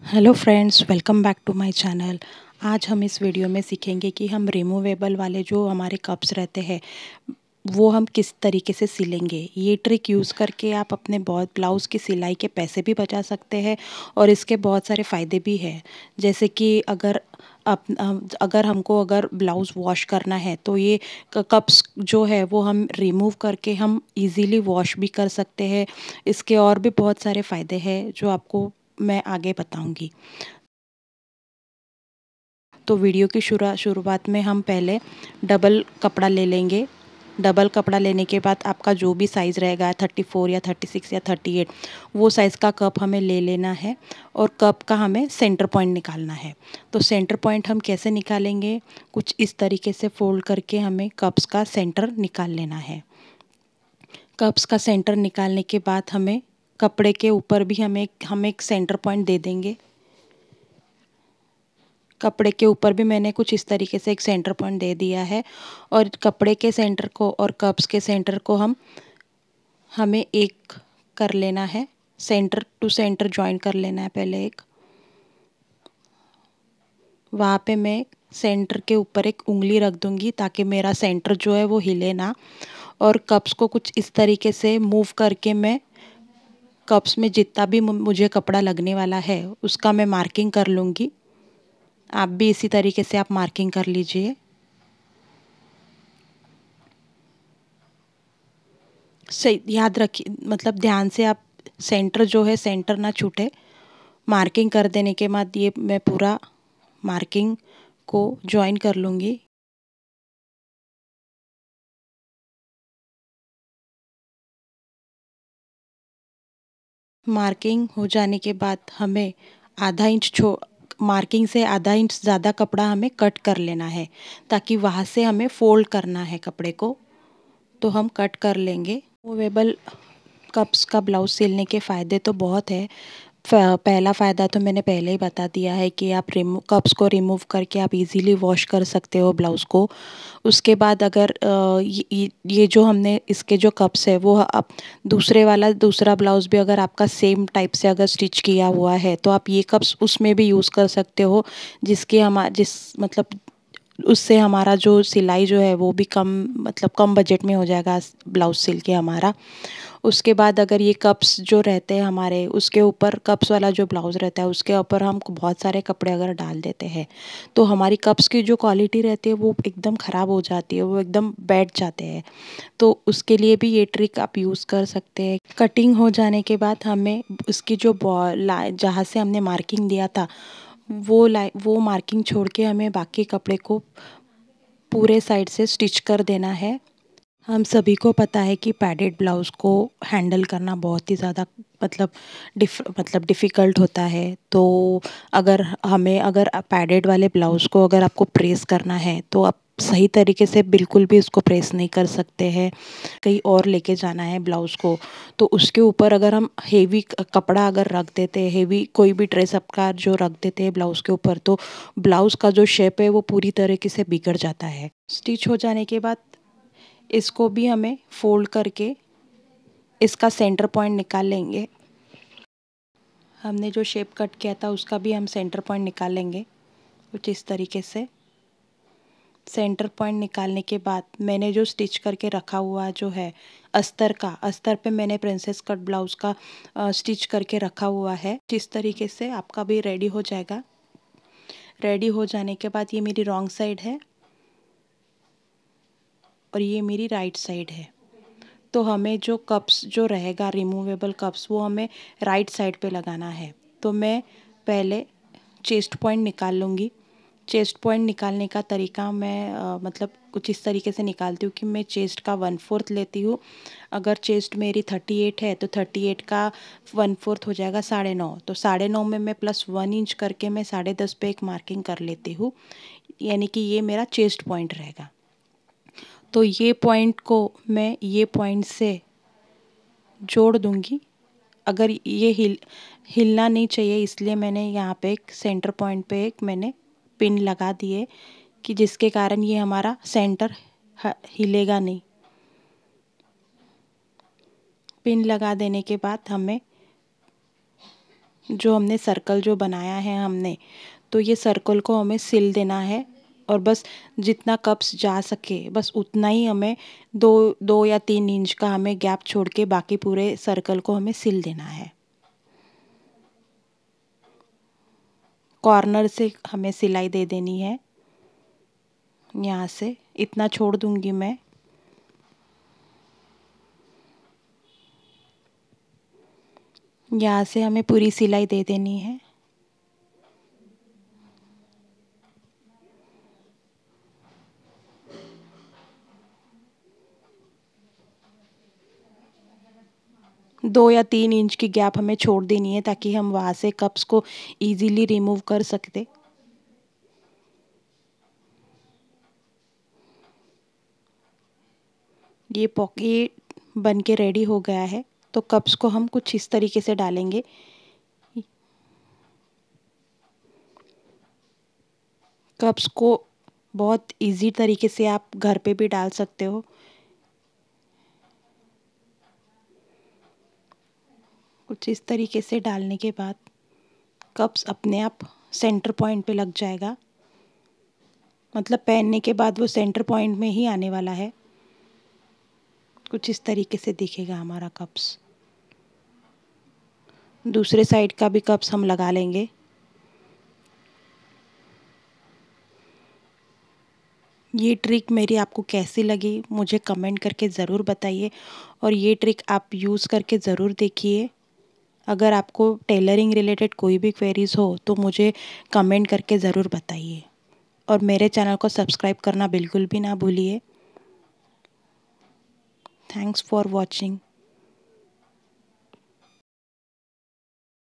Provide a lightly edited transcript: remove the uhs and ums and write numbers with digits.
Hello friends, welcome back to my channel. आज हम इस वीडियो में सीखेंगे कि हम रिमूवेबल वाले जो हमारे कप्स रहते हैं वो हम किस तरीके से सिलेंगे। ये ट्रिक यूज़ करके आप अपने बहुत ब्लाउज़ की सिलाई के पैसे भी बचा सकते हैं और इसके बहुत सारे फ़ायदे भी हैं। जैसे कि अगर हमको ब्लाउज़ वॉश करना है तो ये कप्स जो है वो हम रिमूव करके हम इजीली वॉश भी कर सकते हैं। इसके और भी बहुत सारे फ़ायदे हैं जो आपको मैं आगे बताऊंगी। तो वीडियो की शुरुआत में हम पहले डबल कपड़ा ले लेंगे। डबल कपड़ा लेने के बाद आपका जो भी साइज़ रहेगा 34 या 36 या 38 वो साइज़ का कप हमें ले लेना है और कप का हमें सेंटर पॉइंट निकालना है। तो सेंटर पॉइंट हम कैसे निकालेंगे, कुछ इस तरीके से फोल्ड करके हमें कप्स का सेंटर निकाल लेना है। कप्स का सेंटर निकालने के बाद हमें कपड़े के ऊपर भी हम एक सेंटर पॉइंट दे देंगे। कपड़े के ऊपर भी मैंने कुछ इस तरीके से एक सेंटर पॉइंट दे दिया है और कपड़े के सेंटर को और कप्स के सेंटर को हमें एक कर लेना है, सेंटर टू सेंटर जॉइन कर लेना है। पहले एक वहाँ पे मैं सेंटर के ऊपर एक उंगली रख दूँगी ताकि मेरा सेंटर जो है वो हिले ना, और कप्स को कुछ इस तरीके से मूव करके मैं कप्स में जितना भी मुझे कपड़ा लगने वाला है उसका मैं मार्किंग कर लूँगी। आप भी इसी तरीके से आप मार्किंग कर लीजिए। सही याद रखिए, मतलब ध्यान से आप सेंटर जो है सेंटर ना छूटे। मार्किंग कर देने के बाद ये मैं पूरा मार्किंग को जॉइन कर लूँगी। मार्किंग हो जाने के बाद हमें आधा इंच छो मार्किंग से आधा इंच ज़्यादा कपड़ा हमें कट कर लेना है ताकि वहाँ से हमें फोल्ड करना है कपड़े को, तो हम कट कर लेंगे। मूवेबल कप्स का ब्लाउज सिलने के फ़ायदे तो बहुत है। पहला फ़ायदा तो मैंने पहले ही बता दिया है कि आप कप्स को रिमूव करके आप इजीली वॉश कर सकते हो ब्लाउज़ को। उसके बाद अगर ये जो हमने इसके जो कप्स है वो आप दूसरा ब्लाउज़ भी अगर आपका सेम टाइप से अगर स्टिच किया हुआ है तो आप ये कप्स उसमें भी यूज़ कर सकते हो, जिस मतलब उससे हमारा जो सिलाई जो है वो भी कम बजट में हो जाएगा ब्लाउज़ सिल के हमारा। उसके बाद अगर ये कप्स जो रहते हैं हमारे, उसके ऊपर कप्स वाला जो ब्लाउज़ रहता है उसके ऊपर हम बहुत सारे कपड़े अगर डाल देते हैं तो हमारी कप्स की जो क्वालिटी रहती है वो एकदम ख़राब हो जाती है, वो एकदम बैठ जाते हैं। तो उसके लिए भी ये ट्रिक आप यूज़ कर सकते हैं। कटिंग हो जाने के बाद हमें उसकी जो जहाँ से हमने मार्किंग दिया था वो मार्किंग छोड़ के हमें बाकी कपड़े को पूरे साइड से स्टिच कर देना है। हम सभी को पता है कि पैडेड ब्लाउज़ को हैंडल करना बहुत ही ज़्यादा मतलब डिफ़िकल्ट होता है। तो अगर पैडेड वाले ब्लाउज़ को अगर आपको प्रेस करना है तो आप सही तरीके से बिल्कुल भी उसको प्रेस नहीं कर सकते हैं। कहीं और लेके जाना है ब्लाउज़ को तो उसके ऊपर अगर हम हेवी कपड़ा अगर रख देते हैं, हेवी कोई भी ड्रेस आपका जो रख देते हैं ब्लाउज़ के ऊपर, तो ब्लाउज़ का जो शेप है वो पूरी तरीके से बिगड़ जाता है। स्टिच हो जाने के बाद इसको भी हमें फोल्ड करके इसका सेंटर पॉइंट निकाल लेंगे। हमने जो शेप कट किया था उसका भी हम सेंटर पॉइंट निकाल लेंगे कुछ इस तरीके से। सेंटर पॉइंट निकालने के बाद मैंने जो स्टिच करके रखा हुआ जो है अस्तर पे मैंने प्रिंसेस कट ब्लाउज़ का स्टिच करके रखा हुआ है। इस तरीके से आपका भी रेडी हो जाएगा। रेडी हो जाने के बाद ये मेरी रॉन्ग साइड है और ये मेरी राइट साइड है। तो हमें जो कप्स जो रहेगा रिमूवेबल कप्स वो हमें राइट साइड पे लगाना है। तो मैं पहले चेस्ट पॉइंट निकाल लूँगी। चेस्ट पॉइंट निकालने का तरीका मैं मतलब कुछ इस तरीके से निकालती हूँ कि मैं चेस्ट का 1/4 लेती हूँ। अगर चेस्ट मेरी 38 है तो 38 का 1/4 हो जाएगा 9.5। तो 9.5 में मैं +1 इंच करके मैं 10.5 पे एक मार्किंग कर लेती हूँ, यानी कि ये मेरा चेस्ट पॉइंट रहेगा। तो ये पॉइंट को मैं ये पॉइंट से जोड़ दूंगी। अगर ये हिलना नहीं चाहिए इसलिए मैंने यहाँ पे एक सेंटर पॉइंट पे एक मैंने पिन लगा दिए कि जिसके कारण ये हमारा सेंटर हिलेगा नहीं। पिन लगा देने के बाद हमें जो हमने सर्कल जो बनाया है हमने, तो ये सर्कल को हमें सिल देना है। और बस जितना कप्स जा सके बस उतना ही हमें 2 या 3 इंच का हमें गैप छोड़ के बाकी पूरे सर्कल को हमें सिल देना है। कॉर्नर से हमें सिलाई दे देनी है। यहाँ से इतना छोड़ दूंगी मैं। यहाँ से हमें पूरी सिलाई दे देनी है। दो या 3 इंच की गैप हमें छोड़ देनी है ताकि हम वहाँ से कप्स को इजीली रिमूव कर सकते। ये पॉकेट बन के रेडी हो गया है। तो कप्स को हम कुछ इस तरीके से डालेंगे। कप्स को बहुत इजी तरीके से आप घर पे भी डाल सकते हो। कुछ इस तरीके से डालने के बाद कप्स अपने आप सेंटर पॉइंट पे लग जाएगा। मतलब पहनने के बाद वो सेंटर पॉइंट में ही आने वाला है। कुछ इस तरीके से दिखेगा हमारा कप्स। दूसरे साइड का भी कप्स हम लगा लेंगे। ये ट्रिक मेरी आपको कैसी लगी मुझे कमेंट करके ज़रूर बताइए और ये ट्रिक आप यूज़ करके ज़रूर देखिए। अगर आपको टेलरिंग रिलेटेड कोई भी क्वेरीज हो तो मुझे कमेंट करके ज़रूर बताइए और मेरे चैनल को सब्सक्राइब करना बिल्कुल भी ना भूलिए। Thanks for watching.